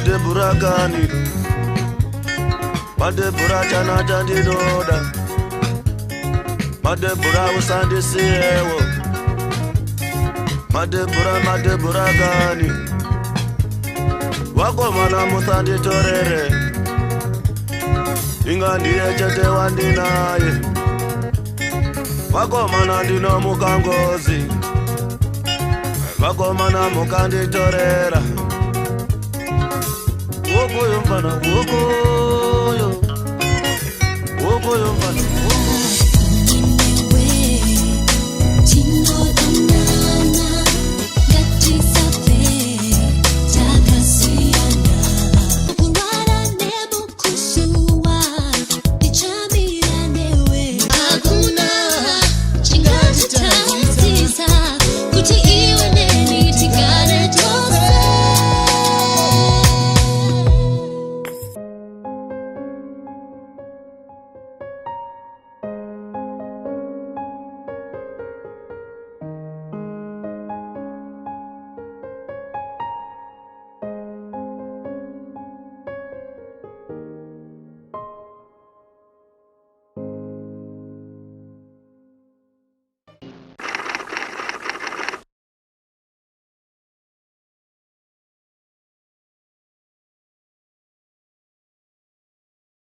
Madebura gani, Madebura chana chandinoda, Madebura usandisiyewo, Madebura gani, wakomana musanditorere, ingandiye chete wandinaye, wakomana ndino mukangozi, wakomana mukanditorera. Woko yomfana woko